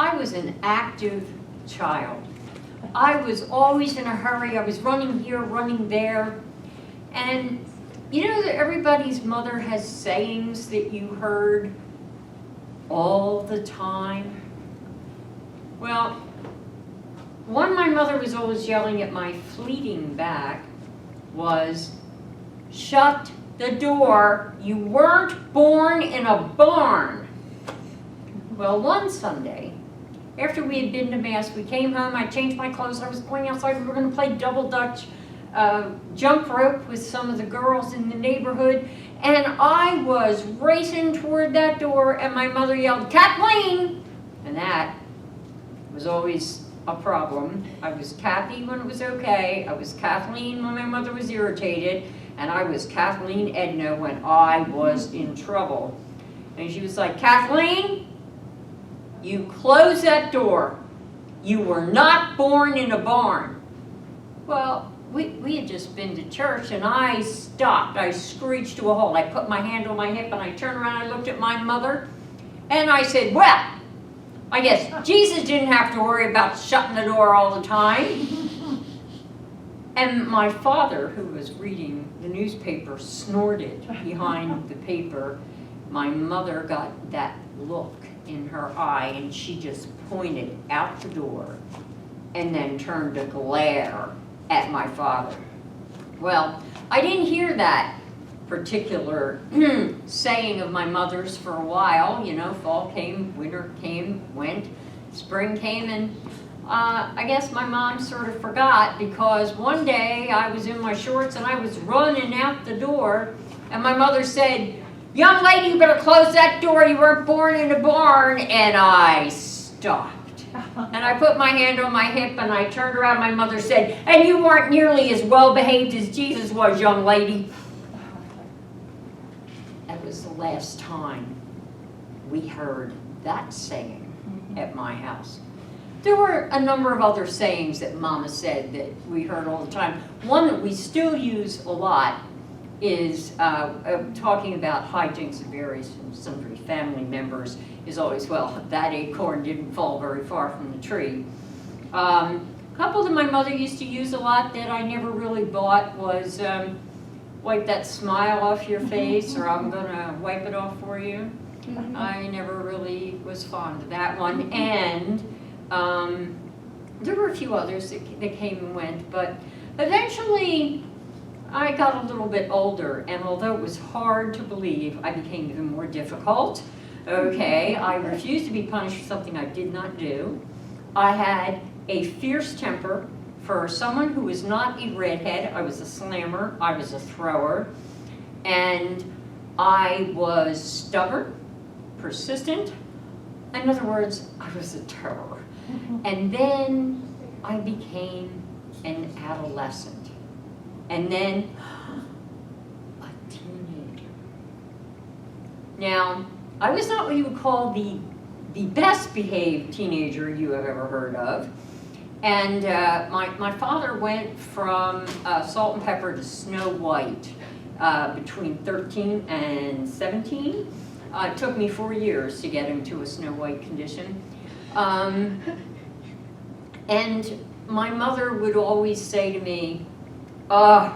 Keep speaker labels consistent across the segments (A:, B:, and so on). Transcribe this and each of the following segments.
A: I was an active child. I was always in a hurry. I was running here, running there. And you know that everybody's mother has sayings that you heard all the time? Well, one my mother was always yelling at my fleeting back was, "Shut the door, you weren't born in a barn." Well, one Sunday, after we had been to Mass, we came home, I changed my clothes, I was going outside, we were going to play double dutch jump rope with some of the girls in the neighborhood, and I was racing toward that door, and my mother yelled, "Kathleen!" And that was always a problem. I was Kathy when it was okay, I was Kathleen when my mother was irritated, and I was Kathleen Edna when I was in trouble. And she was like, "Kathleen, you close that door. You were not born in a barn." Well, we had just been to church, and I stopped. I screeched to a halt. I put my hand on my hip, and I turned around, I looked at my mother, and I said, "Well, I guess Jesus didn't have to worry about shutting the door all the time." And my father, who was reading the newspaper, snorted behind the paper. My mother got that look in her eye, and she just pointed out the door and then turned to glare at my father. Well, I didn't hear that particular saying of my mother's for a while. You know, fall came, winter came, went, spring came, and I guess my mom sort of forgot, because one day I was in my shorts and I was running out the door, and my mother said, "Young lady, you better close that door, you weren't born in a barn." And I stopped. And I put my hand on my hip, and I turned around, my mother said, "And you weren't nearly as well behaved as Jesus was, young lady." That was the last time we heard that saying at my house. There were a number of other sayings that Mama said that we heard all the time. One that we still use a lot is talking about hijinks of various and sundry family members is always, "Well, that acorn didn't fall very far from the tree." A couple that my mother used to use a lot that I never really bought was, "Wipe that smile off your face, or I'm gonna wipe it off for you." I never really was fond of that one. And there were a few others that came and went, but eventually I got a little bit older, and although it was hard to believe, I became even more difficult. Okay, I refused to be punished for something I did not do. I had a fierce temper. For someone who was not a redhead, I was a slammer, I was a thrower, and I was stubborn, persistent. In other words, I was a terror. And then I became an adolescent. And then a teenager. Now, I was not what you would call the best behaved teenager you have ever heard of. And my father went from Salt and Pepper to Snow White between 13 and 17. It took me 4 years to get him to a Snow White condition. And my mother would always say to me, "I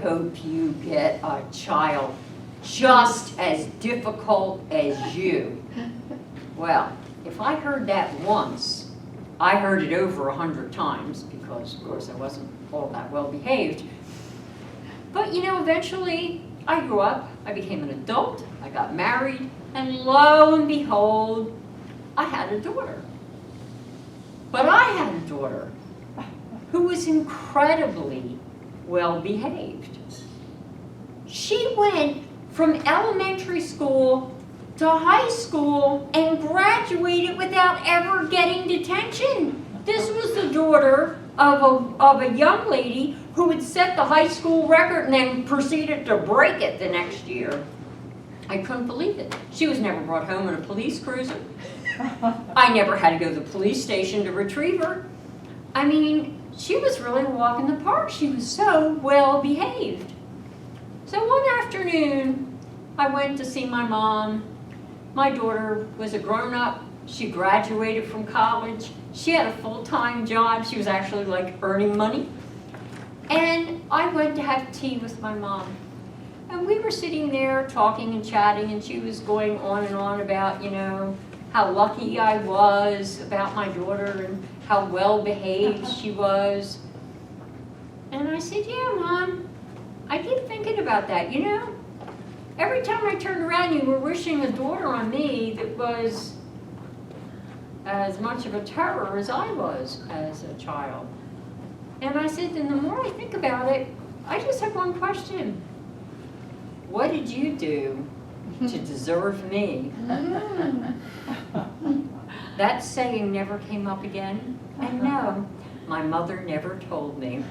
A: hope you get a child just as difficult as you." Well, if I heard that once, I heard it over 100 times, because of course I wasn't all that well behaved. But you know, eventually I grew up, I became an adult, I got married, and lo and behold, I had a daughter. But I had a daughter who was incredibly well behaved. She went from elementary school to high school and graduated without ever getting detention. This was the daughter of a young lady who had set the high school record and then proceeded to break it the next year. I couldn't believe it. She was never brought home in a police cruiser. I never had to go to the police station to retrieve her. I mean, she was really a walk in the park. She was so well behaved. So one afternoon, I went to see my mom. My daughter was a grown-up She graduated from college. She had a full-time job. She was actually like earning money. And I went to have tea with my mom. And we were sitting there talking and chatting, and she was going on and on about, you know, how lucky I was about my daughter and how well behaved she was. And I said, yeah, Mom, I keep thinking about that, you know. Every time I turned around, you were wishing a daughter on me that was as much of a terror as I was as a child. And I said, and the more I think about it, I just have one question. What did you do to deserve me? That saying never came up again. And no, my mother never told me.